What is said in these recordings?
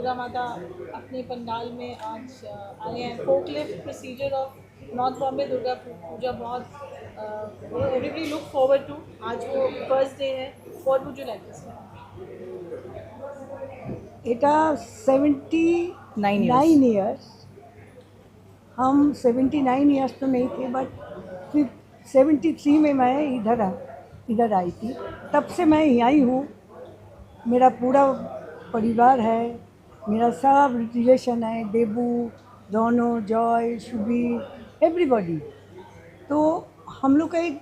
दुर्गा माता अपने पंडाल में आज आए हैं। फोकलिफ्ट procedure of North Bombay Durga Puja बहुत एवरीबडी लुक फॉरवर्ड टू। आज वो फर्स्ट डे है। What would you like to say? এটা 79 ईयर्स। हम 79 ईयर्स तो नहीं थे, बट फिर 73 में मैं इधर आई थी। तब से मैं यहीं हूँ। मेरा पूरा परिवार है, मेरा सब रिलेशन है, देबू, दोनों, जॉय, शुभी, एवरीबॉडी। तो हम लोग का एक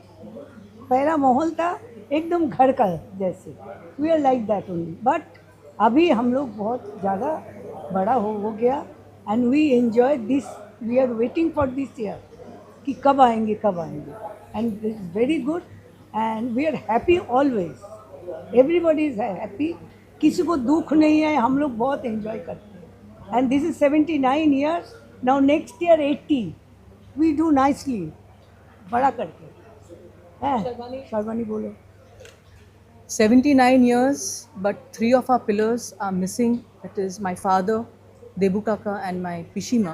पहला माहौल था एकदम घर का जैसे। We are like that only. But अभी हम लोग बहुत ज़्यादा बड़ा हो गया, and we enjoy this. We are waiting for this year कि कब आएंगे कब आएंगे, and this is very good, and we are happy always. Everybody is happy, किसी को दुख नहीं है। हम लोग बहुत एंजॉय करते हैं, and this is 79 years. Now next year 80 we do nicely, बड़ा करके है। शर्वानी बोलो। 79 years, but 3 of our pillars are missing. That is my father, Debu Kaka, and my Pishima.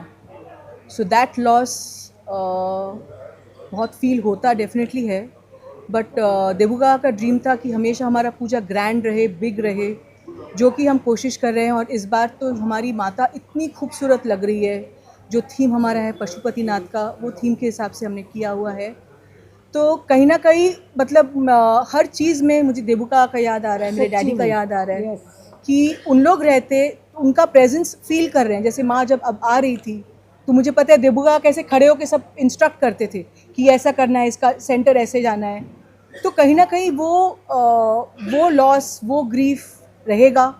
So that loss बहुत फील होता definitely है। But देबू काका का dream था कि हमेशा हमारा पूजा ग्रैंड रहे, बिग रहे, जो कि हम कोशिश कर रहे हैं। और इस बार तो हमारी माता इतनी खूबसूरत लग रही है। जो थीम हमारा है पशुपतिनाथ का, वो थीम के हिसाब से हमने किया हुआ है। तो कहीं ना कहीं मतलब हर चीज़ में मुझे देबू का याद आ रहा है, मेरे डैडी का याद आ रहा है। कि उन लोग रहते, उनका प्रेजेंस फील कर रहे हैं। जैसे माँ जब अब आ रही थी तो मुझे पता है देबू का कैसे खड़े होकर सब इंस्ट्रक्ट करते थे कि ऐसा करना है, इसका सेंटर ऐसे जाना है। तो कहीं ना कहीं वो लॉस, वो ग्रीफ रहेगा।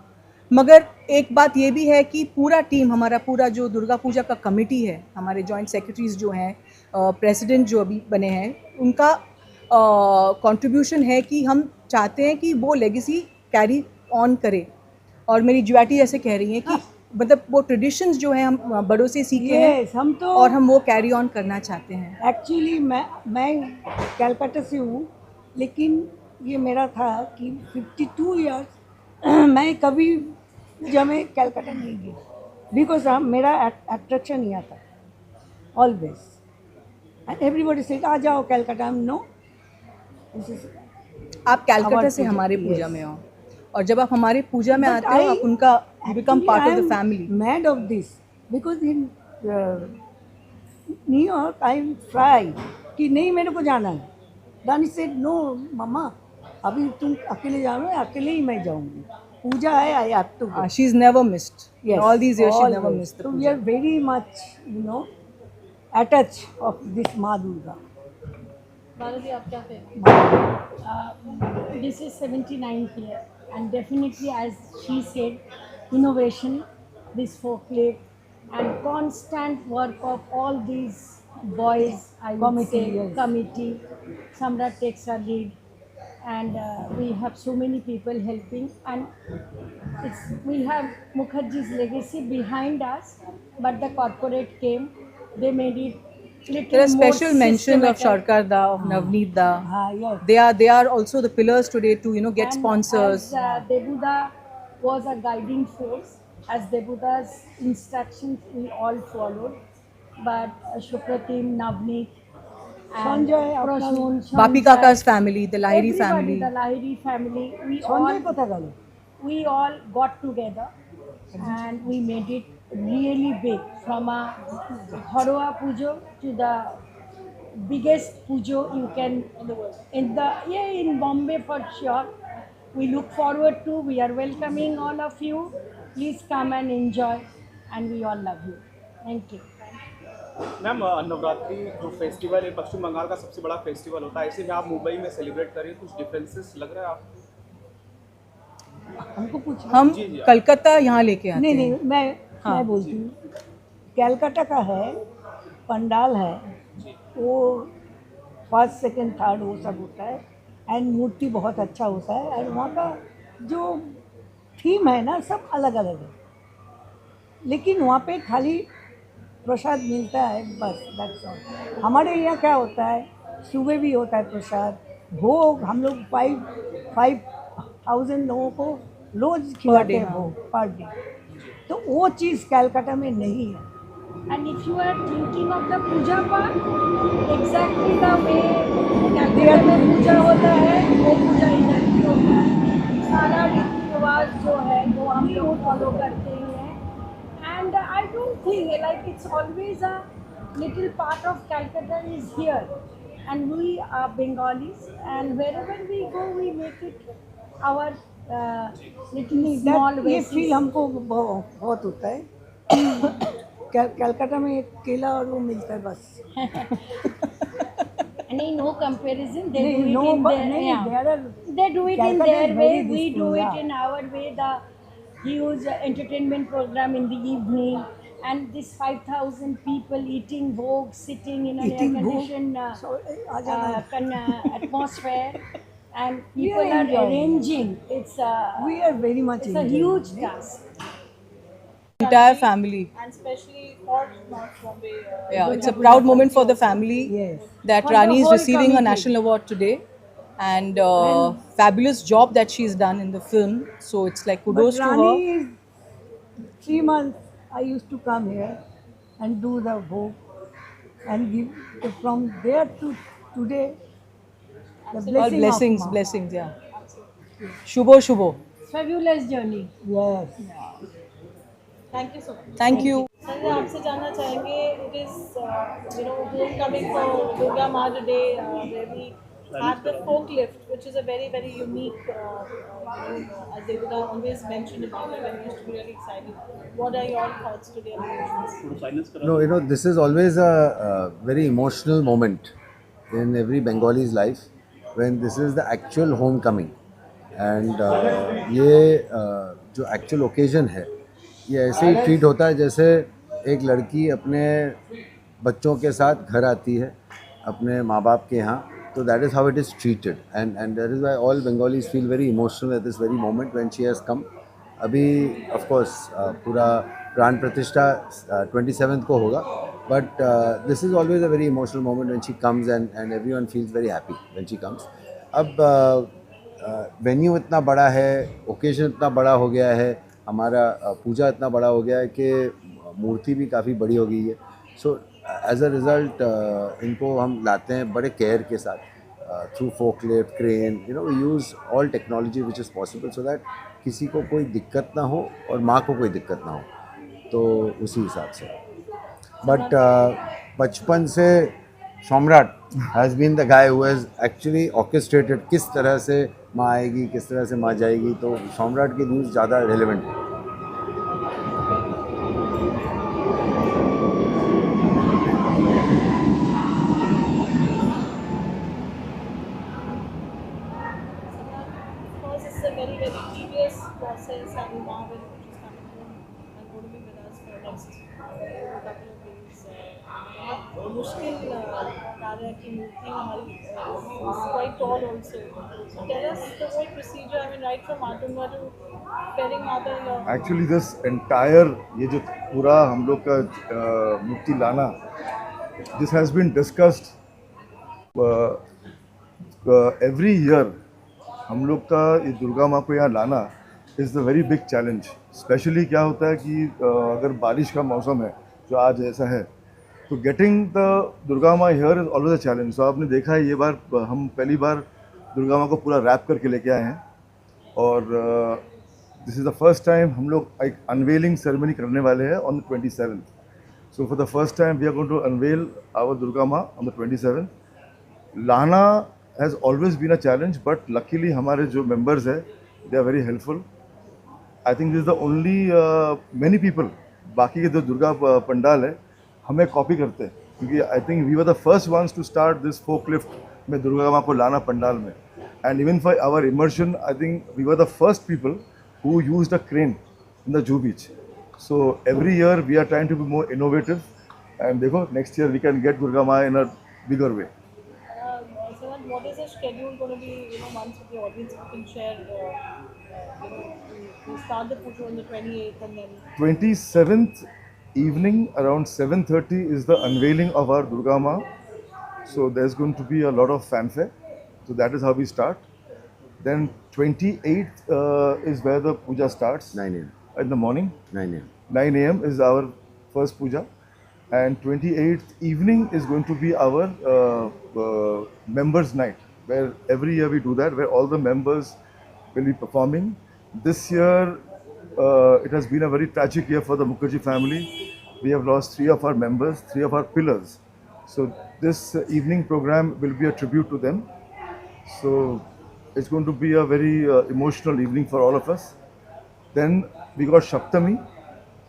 मगर एक बात ये भी है कि पूरा टीम, हमारा पूरा जो दुर्गा पूजा का कमेटी है, हमारे जॉइंट सेक्रेटरीज जो हैं, प्रेसिडेंट जो अभी बने हैं, उनका कंट्रीब्यूशन है कि हम चाहते हैं कि वो लेगेसी कैरी ऑन करे। और मेरी ज्वाटी ऐसे कह रही हैं कि मतलब वो ट्रेडिशंस जो हैं हम बड़ों से सीखे हैं, हम तो, और हम वो कैरी ऑन करना चाहते हैं। एक्चुअली मैं कलकत्ता से हूँ, लेकिन ये मेरा था कि 52 ईयर्स मैं कभी पूजा में कलकत्ता नहीं गई, बिकॉज मेरा अट्रैक्शन यहाँ था ऑलवेज, एंड एवरीबॉडी से आ जाओ कलकत्ता। नो, आप कलकत्ता से हमारे पूजा में हो, और जब आप हमारे पूजा में आते हो, आप उनका you become part of the family. Mad of this, because in New York I try कि नहीं मेरे को जाना है। दानी सेड नो मम्मा, अभी तुम अकेले जाओ, अकेले ही मैं जाऊंगी, पूजा है, I have to go. She is never missed all these years, she never missed the So we puja. are very much, attached of this Ma Durga. Bharati, आप क्या कहेंगे? This is 79th year, and definitely, as she said, innovation, this folklore, and constant work of all these boys, I would Committee, say, yes. committee. Samrat takes a lead, and we have so many people helping, and we have Mukherjee's legacy behind us, but the corporate came, they made it little There are more special mentions of systematic. Sharkar Da, of Navneet Da. Yes. They are also the pillars today to get And sponsors. As Debuda was a guiding force, as Debuda's instructions we all followed, but Shupratim, Navneet, and Sanjay, Prasun, Bapi Kaka's family, the Lahiri everybody, family. the Lahiri family, Sanjay কোথা গেল? we all got together and we made it really big, from a Haroa Pujo to the biggest pujo you can in Bombay for sure. We look forward to, we are welcoming all of you. Please come and enjoy, and we all love you. Thank you. Ma'am, Navratri जो festival है पश्चिम बंगाल का सबसे बड़ा festival होता है, ऐसे में आप मुंबई में सेलिब्रेट करें, कुछ डिफरेंसेस लग रहा है आप? हमको पूछ हम जी, जी। कलकत्ता यहाँ लेके आते नहीं हैं। नहीं, मैं बोलती हूँ, कलकत्ता का है, पंडाल है, वो फर्स्ट सेकंड थर्ड वो सब होता है, एंड मूर्ति बहुत अच्छा होता है, एंड वहाँ का जो थीम है ना, सब अलग अलग है। लेकिन वहाँ पे खाली प्रसाद मिलता है, बस, दैट्स ऑल। हमारे यहाँ क्या होता है, सुबह भी होता है प्रसाद, भोग हम लोग 5,000 लोगों को रोज खिलाते हैं, भोग पर डे। तो वो चीज़ कलकत्ता में नहीं है। And if you are thinking of the puja part, exactly the way Calcutta में पूजा होता है वो पूजा इधर भी होता है। सारा रीति रिवाज जो है वो हम लोग फॉलो करते हैं। And I don't think like it's always a little part of Calcutta is here, and we are Bengalis, and wherever we go we make it our little small ये ways. फील हमको बहुत होता है। कलकत्ता में एक केला और वो मिलता है बस। नहीं, no comparison. They नहीं, do it no, in but their नहीं, yeah. there are- They do it in Calcutta their is way. very We do distinct, it yeah. in our way. The huge entertainment program in the evening, and this 5,000 people eating bhog, sitting in an Eating bhog? air-conditioned आ जाना। atmosphere, and We people are are enjoying. arranging. It's We are very much it's a enjoying huge it. task. Entire family. And especially for North Bombay. Yeah, it's a proud moment for the family Yes. that For the Rani is whole receiving a committee. national award today, and fabulous job that she's done in the film. So it's like kudos But to Rani her. is 3 months. I used to come here and do the vote and give from there to today. The All blessing blessings, of Ma. blessings, yeah. Shubho, Shubho. Fabulous journey. Yes. Thank you so much. Thank you. Sanjay आपसे जानना चाहेंगे it is home coming for Durga Ma today where we had the folk lift which is a very unique as Devuda always mentioned about it and we used to be really excited. What are your thoughts today on this? No, you know, this is always a very emotional moment in every Bengali's life when this is the actual homecoming. And ये जो actual occasion है, ये ऐसे ही treat होता है जैसे एक लड़की अपने बच्चों के साथ घर आती है अपने माँ बाप के यहाँ. So that is how it is treated, and that is why all Bengalis feel very emotional at this very moment when she has come. अभी of course पूरा प्राण प्रतिष्ठा 27th को होगा, but this is always a very emotional moment when she comes and everyone feels very happy when she comes. अब venue इतना बड़ा है, ओकेजन इतना बड़ा हो गया है, हमारा पूजा इतना बड़ा हो गया है कि मूर्ति भी काफ़ी बड़ी हो गई है. सो एज अ रिज़ल्ट इनको हम लाते हैं बड़े केयर के साथ through forklift, crane, you know, we use all technology which is possible so that किसी को कोई दिक्कत ना हो और माँ को कोई दिक्कत ना हो. तो उसी हिसाब से बट बचपन से Samrat has been the guy who has actually orchestrated किस तरह से माँ आएगी, किस तरह से माँ जाएगी. तो सम्राट की न्यूज़ ज़्यादा रेलेवेंट है. Because it's a very tedious process and now when we just coming home and going to be with us for next couple of days. बहुत मुश्किल कार्य की मूर्ति हमारी is quite tall also. So tell us the whole procedure. I mean, right from Matunga to Ferring Mata. Actually this entire ये जो पूरा हम लोग का मूर्ति लाना, this has been discussed every year. हम लोग का ये दुर्गा माँ को यहाँ लाना is the very big challenge. Specially क्या होता है कि अगर बारिश का मौसम है जो आज ऐसा है, तो गेटिंग द दुर्गा माँ here is always a challenge. तो आपने देखा है ये बार हम पहली बार दुर्गा माँ को पूरा रैप करके लेके आए हैं और this is the first time हम लोग एक अनवेलिंग सेरेमनी करने वाले हैं on the 27th. So for the first time we are going to unveil our Durga माँ ऑन द 27th. लाना has always been a challenge, but luckily हमारे जो members हैं they are very helpful. I think this is the only many people बाकी के जो दुर्गा पंडाल है हमें कॉपी करते हैं क्योंकि I think we were the first ones to start this folk lift में दुर्गा माँ को लाना पंडाल में. And even for our immersion, I think we were the first people who used a crane in the Juhu beach. So every year we are trying to be more innovative, and देखो next year we can get Durga Ma in a bigger way. What is the schedule going to be, once with the audience you can share, we start the puja on the 28th and then... 27th evening around 7:30 is the unveiling of our Durga Ma. So there's going to be a lot of fanfare. So that is how we start. Then 28th is where the puja starts. 9 a.m. in the morning. 9 a.m. 9 a.m. is our first puja, and 28th evening is going to be our members' night, where every year we do that, where all the members will be performing. This year, it has been a very tragic year for the Mukherjee family. We have lost 3 of our members, 3 of our pillars. So this evening program will be a tribute to them. So it's going to be a very emotional evening for all of us. Then we got Shaptami.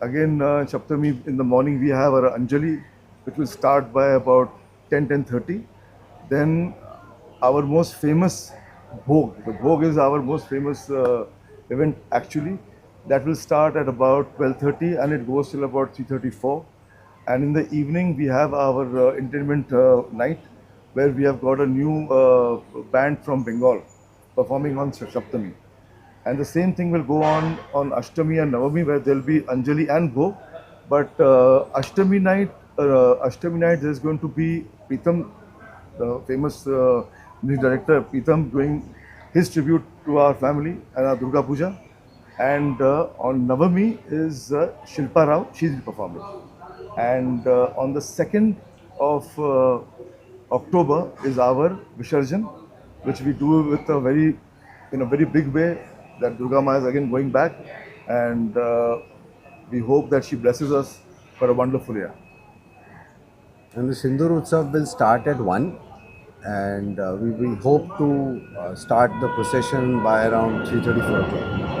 Again, Shaptami in the morning we have our Anjali, which will start by about 10:30. Then our most famous Bhog. The Bhog is our most famous event actually. That will start at about 12:30 and it goes till about 3:34. And in the evening we have our entertainment night, where we have got a new band from Bengal performing on Shaptami. And the same thing will go on Ashtami and Navami, where there will be Anjali and Bhog. But Ashtami night there is going to be Pritam, the famous music director Pritam, doing his tribute to our family and our Durga Puja. And on Navami is Shilpa Rao, she is performing. And on the 2nd of October is our Visarjan, which we do with a very, in a very big way, that Durga Ma is again going back, and we hope that she blesses us for a wonderful year. And the Sindur Utsav will start at 1, and we hope to start the procession by around 3:34 o'clock.